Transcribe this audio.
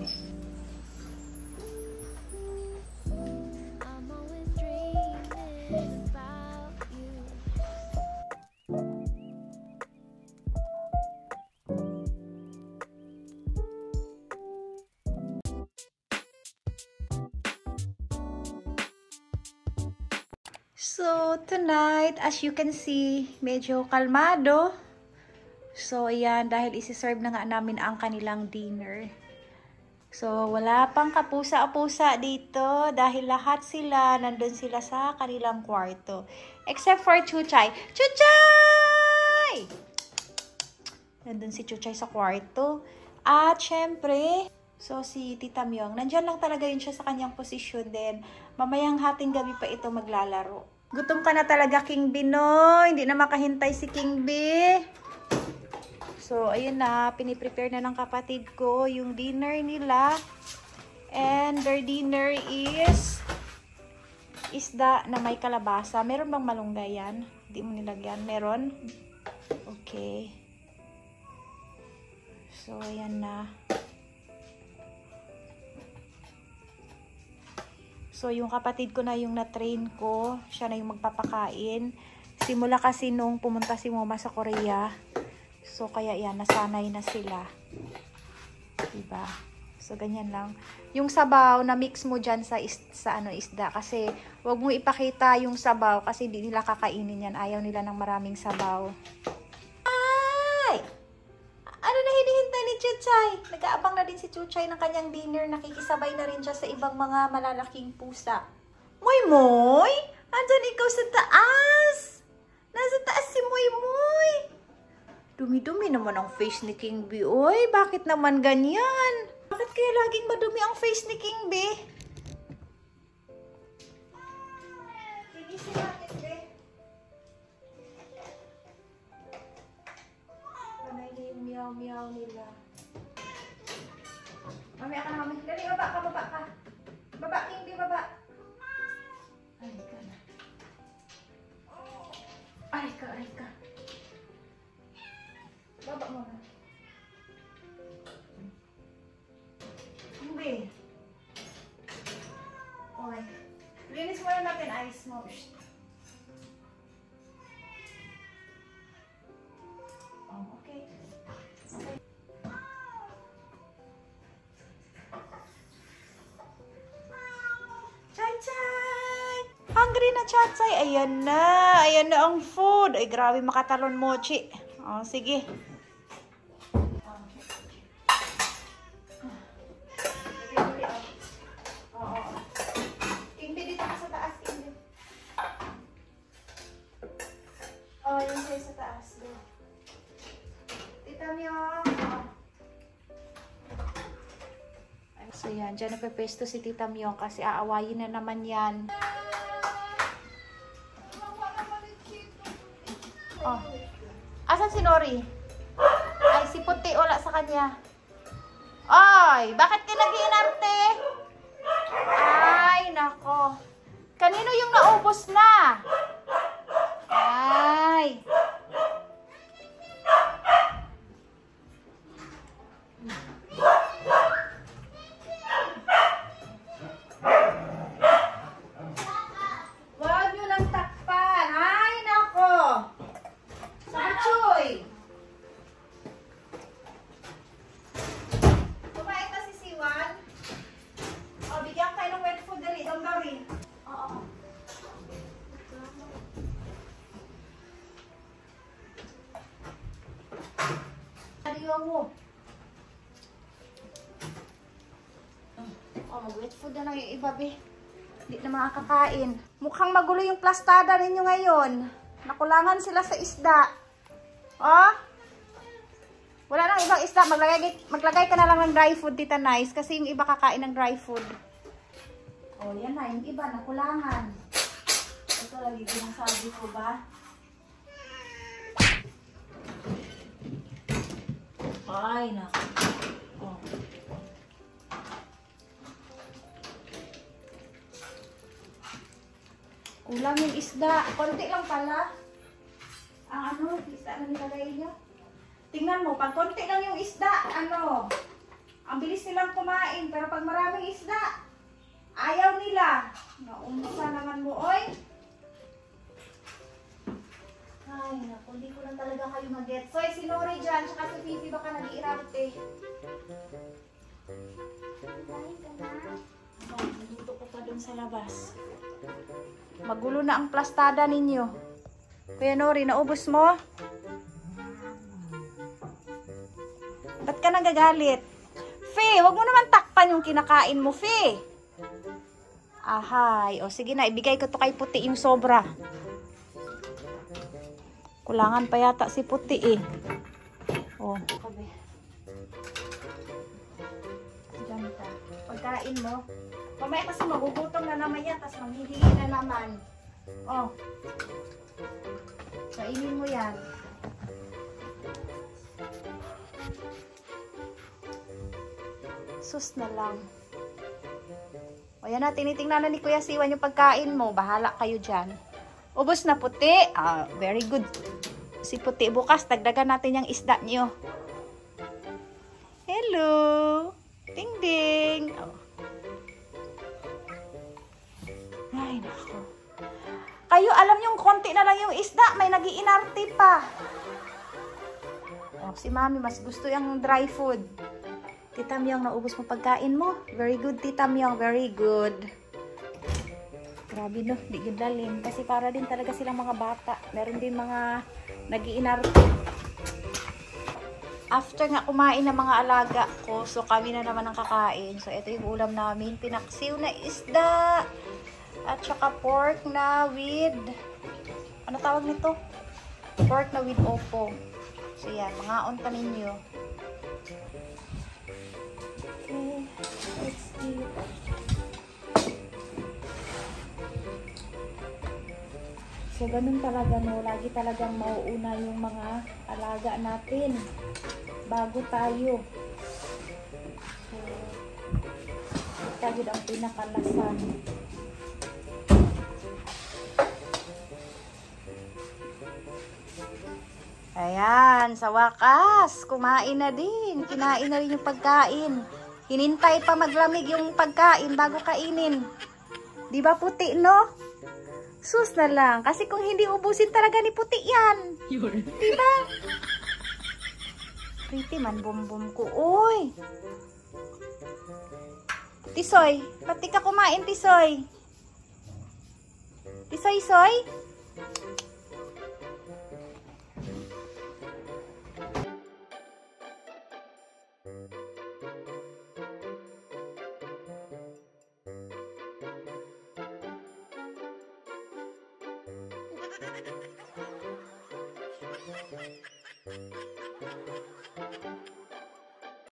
So, tonight, as you can see, medyo kalmado. So, ayan, dahil isi-serve na nga namin ang kanilang dinner. So, wala pang kapusa-pusa dito dahil lahat sila, nandun sila sa kanilang kwarto. Except for Chuchay. Chuchay! Nandun si Chuchay sa kwarto. At, syempre, so si Tita Myong, nandyan lang talaga yun siya sa kanyang posisyon din. Mamayang hating gabi pa ito maglalaro. Gutom ka na talaga, King B, no? Hindi na makahintay si King B. So, ayun na. Piniprepare na ng kapatid ko yung dinner nila. And their dinner is isda na may kalabasa. Meron bang malunggay yan? Hindi mo nilagyan. Meron? Okay. So, ayan na. So, yung kapatid ko na yung na-train ko. Siya na yung magpapakain. Simula kasi nung pumunta si Mama sa Korea. So, kaya yan, nasanay na sila. Diba? So, ganyan lang. Yung sabaw, na-mix mo dyan sa isda. Kasi, wag mo ipakita yung sabaw kasi hindi nila kakainin yan. Ayaw nila ng maraming sabaw. Ay! Ano na hinihintay ni Chuchay? Nag-aabang na din si Chuchay ng kanyang dinner. Nakikisabay na rin siya sa ibang mga malalaking pusa. Moy Moy! Andyan ikaw sa taas! Nasa taas si Moy Moy! Dumi-dumi naman ang face ni King B. Oy, bakit naman ganyan? Bakit kaya laging madumi ang face ni King B? Gigising natin, B. Panay na yung meow-meow nila. Mamaya ka na, mami. Dali, baba ka, baba ka. Baba, King B, baba. Ay ka na. Ay ka, ay ka. Baba mo na. King B. Okay. Linis muna natin ice mo. Shh. Oh, okay. Okay. Chay-chay! Hungry na, Chay-chay. Ayan na. Ayan na ang food. Ay, grabe makatalon, Mochi. Oh, sige. King B, dito ka sa taas, King B. Oh, yun sa'yo sa taas. Tita Myong. So, yan. Diyan napepesto si Tita Myong kasi aawayin na naman yan. Oh. Asan si Nori? Ay, si Puti. Wala sa kanya. Ay, bakit ka nag-iinarte? Ay, nako. Kanino yung naubos na? Ay. Wag nyo lang takpan. Ay, nako. Sachoy. Kumain na si Siwan. O, bigyan kayo ng wet food. Dali, ang gawin. Oo. Ariyo mo. O, mag-wet food na lang yung iba, be. Hindi na makakakain. Mukhang magulo yung plastada ninyo ngayon. Nakulangan sila sa isda. Oh? Wala nang ibang isda. Maglagay ka na lang ng dry food, Tita Nice. Kasi yung iba kakain ng dry food. Oh, yan na. Yung iba, nakulangan. Ito lagi sinasabi ko ba? Ay, naku. Oh. Kulang yung isda. Konti lang pala. Ang isda na nilagay niya. Tingnan mo, pag konti lang yung isda, Ang bilis nilang kumain, pero pag maraming isda, ayaw nila. Naumisa naman mo, oy. Ay, naku, hindi ko na talaga kayo mag-get. So, si Nori dyan, tsaka si Fifi baka nag-iirarte. Dito ko pa dun sa labas. Magulo na ang plastada ninyo. Kuya Nori, naubos mo? Ba't ka nagagalit? Fe, wag mo naman takpan yung kinakain mo, Fe. Ahay. O sige na, ibigay ko to kay Puti yung sobra. Kulangan pa yata si Puti eh. O, kabe. Diyan ka. Pagkain mo. Mamaya kasi magugutom na naman yan, tapos manghihingi na naman. O. Kainin mo yan. Sus na lang. O yan na, tinitingnan na ni Kuya Siwan yung pagkain mo. Bahala kayo dyan. Ubos na, Puti. Ah, very good. Si Puti bukas, dagdagan natin yung isda niyo. Hello. Ding ding. Oh. Ay, nako. Kayo, alam yung konti na lang yung isda. May nag-iinarte pa. Oh, si Mami, mas gusto yung dry food. Tita Myong, naubos mo pagkain mo. Very good, Tita Myong. Very good. Grabe no, di yun lalim. Kasi para din talaga silang mga bata. Meron din mga nag-iinarte. After nga kumain ng mga alaga ko, so kami na naman ang kakain. So ito yung ulam namin. Pinaksiw na isda. At saka pork na with, ano tawag nito? Pork na with opo. So yan, mga onta ninyo. Okay, let's eat. So, ganun talaga no, lagi talagang mauuna yung mga alaga natin bago tayo. So, ito ang pinakalasan. Ayan, sa wakas, kumain na din. Kinain na rin yung pagkain. Hinintay pa maglamig yung pagkain bago kainin. Di ba Puti, no? Sus na lang. Kasi kung hindi ubusin talaga ni Puti yan. Di ba? Pretty man, bum-bum ko. Uy! Tisoy, pati ka kumain, Tisoy. Tisoy-soy?